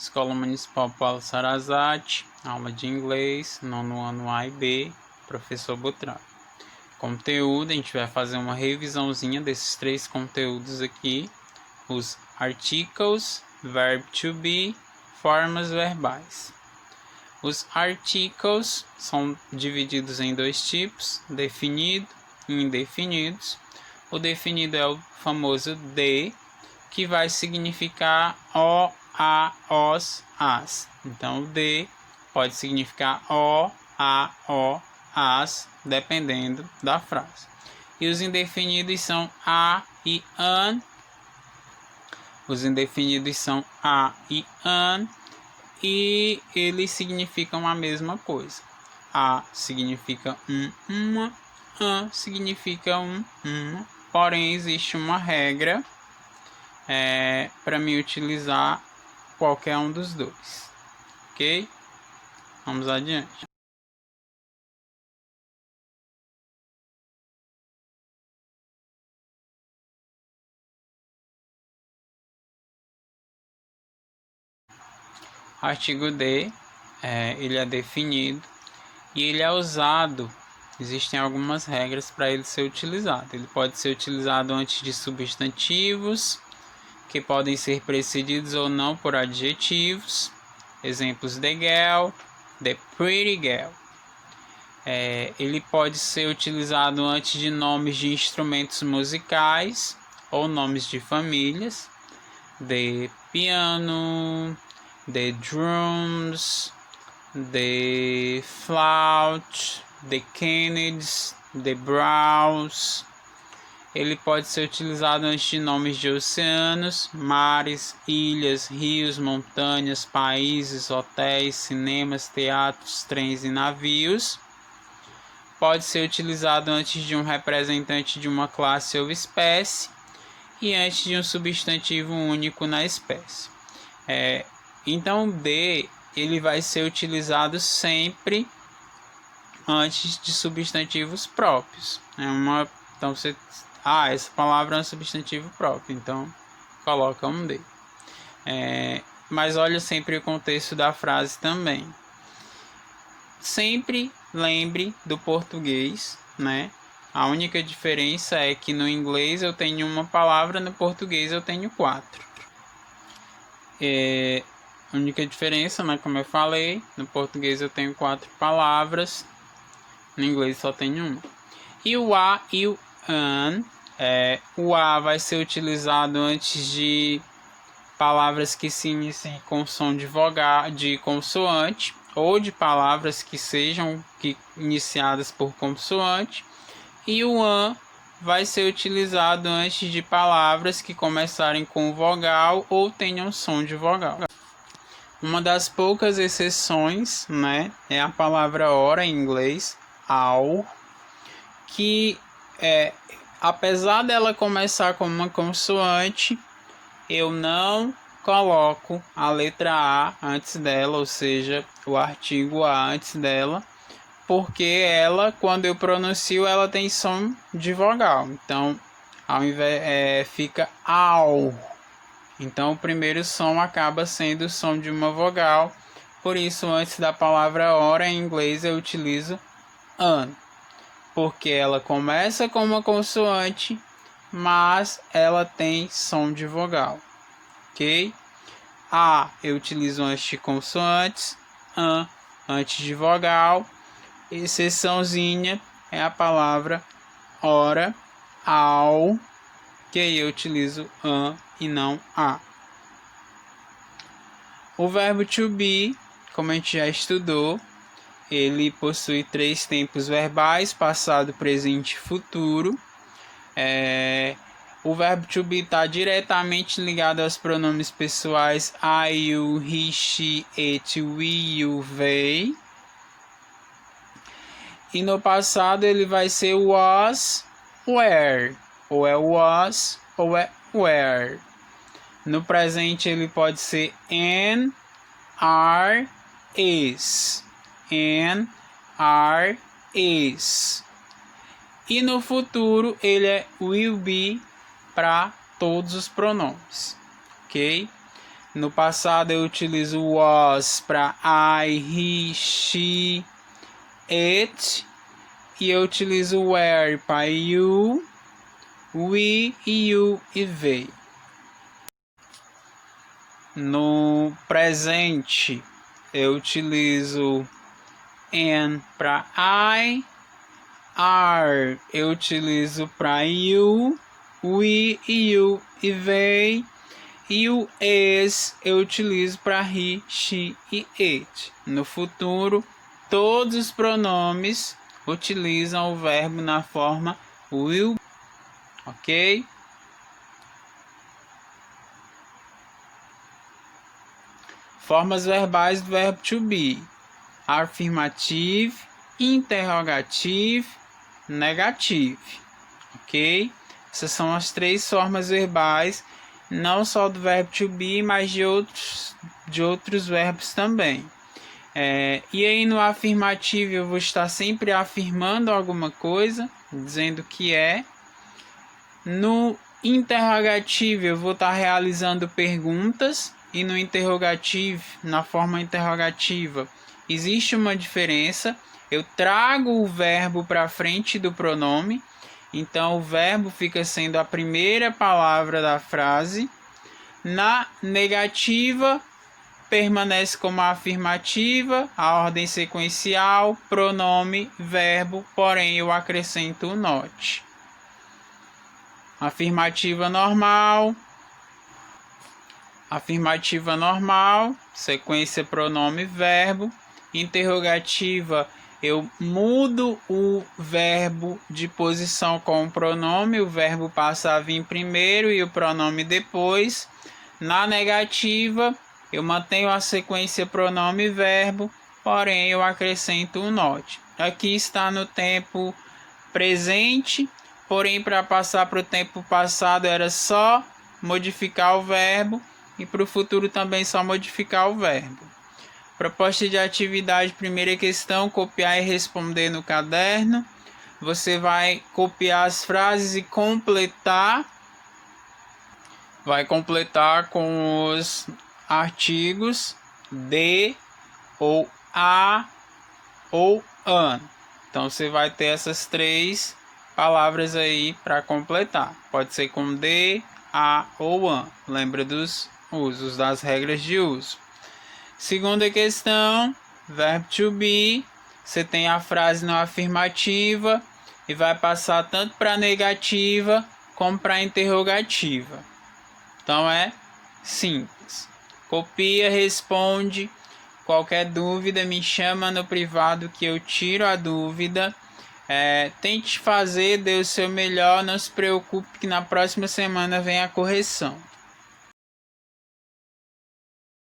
Escola Municipal Paulo Sarazate, aula de inglês, nono ano A e B, professor Butran. Conteúdo, a gente vai fazer uma revisãozinha desses três conteúdos aqui, os articles, verb to be, formas verbais. Os articles são divididos em dois tipos, definido e indefinidos. O definido é o famoso de, que vai significar o, a, os, as. Então, o de pode significar o, a, o, as, dependendo da frase. E os indefinidos são a e an. Os indefinidos são a e an. E eles significam a mesma coisa. A significa uma, an significa uma. Porém, existe uma regra para me utilizar qualquer um dos dois. Ok? Vamos adiante. Artigo D, ele é definido e ele é usado. Existem algumas regras para ele ser utilizado. Ele pode ser utilizado antes de substantivos, que podem ser precedidos ou não por adjetivos. Exemplos: the girl, the pretty girl. Ele pode ser utilizado antes de nomes de instrumentos musicais ou nomes de famílias. The piano, the drums, the flute, the Kennedys, the Browns. Ele pode ser utilizado antes de nomes de oceanos, mares, ilhas, rios, montanhas, países, hotéis, cinemas, teatros, trens e navios. Pode ser utilizado antes de um representante de uma classe ou espécie e antes de um substantivo único na espécie. Então, de ele vai ser utilizado sempre antes de substantivos próprios. Então, essa palavra é um substantivo próprio, então coloca um de. Mas olha sempre o contexto da frase também. Sempre lembre do português, né? A única diferença é que no inglês eu tenho uma palavra, no português eu tenho 4. A única diferença, né? Como eu falei, no português eu tenho 4 palavras, no inglês só tenho uma. E o a e o an, o a vai ser utilizado antes de palavras que se iniciem com som de vogal, de consoante, ou de palavras que sejam iniciadas por consoante. E o an vai ser utilizado antes de palavras que começarem com vogal ou tenham som de vogal. Uma das poucas exceções, né, é a palavra hora em inglês, hour, que apesar dela começar com uma consoante, eu não coloco a letra A antes dela, ou seja, o artigo A antes dela, porque ela, quando eu pronuncio, ela tem som de vogal. Então, ao invés fica au. Então, o primeiro som acaba sendo o som de uma vogal. Por isso, antes da palavra hora em inglês, eu utilizo an, porque ela começa com uma consoante, mas ela tem som de vogal. Ok? A eu utilizo antes de consoantes, an antes de vogal. Exceçãozinha é a palavra hora, ao, que eu utilizo an e não a. O verbo to be, como a gente já estudou, ele possui 3 tempos verbais: passado, presente e futuro. O verbo to be está diretamente ligado aos pronomes pessoais I, you, he, she, it, we, you, they. E no passado ele vai ser was, were. Ou é was ou é were. No presente ele pode ser am, are, is. Am, are, is. E no futuro ele é will be para todos os pronomes, ok? No passado eu utilizo was para I, he, she, it. E eu utilizo were para you, we, you e they. No presente eu utilizo am para I, are eu utilizo para you, we, you e they. E o is eu utilizo para he, she e it. No futuro, todos os pronomes utilizam o verbo na forma will, ok? Formas verbais do verbo to be: afirmative, interrogative, negative, ok? Essas são as 3 formas verbais, não só do verbo to be, mas de outros verbos também. E aí no afirmativo eu vou estar sempre afirmando alguma coisa, dizendo que é. No interrogativo eu vou estar realizando perguntas, e no interrogativo, na forma interrogativa, existe uma diferença. Eu trago o verbo para frente do pronome, então o verbo fica sendo a primeira palavra da frase. Na negativa, permanece como a afirmativa, a ordem sequencial, pronome, verbo, porém eu acrescento o not. Afirmativa normal, sequência pronome, verbo. Interrogativa, eu mudo o verbo de posição com o pronome, o verbo passa a vir primeiro e o pronome depois. Na negativa, eu mantenho a sequência pronome verbo, porém eu acrescento o not. Aqui está no tempo presente, porém para passar para o tempo passado era só modificar o verbo, e para o futuro também só modificar o verbo. Proposta de atividade, primeira questão: copiar e responder no caderno. Você vai copiar as frases e completar. Vai completar com os artigos de, ou a, ou an. Então você vai ter essas 3 palavras aí para completar. Pode ser com de, a ou an. Lembra dos usos, das regras de uso. Segunda questão, verbo to be. Você tem a frase não afirmativa e vai passar tanto para negativa como para interrogativa. Então é simples. Copia, responde. Qualquer dúvida me chama no privado que eu tiro a dúvida. Tente fazer, dê o seu melhor. Não se preocupe que na próxima semana vem a correção.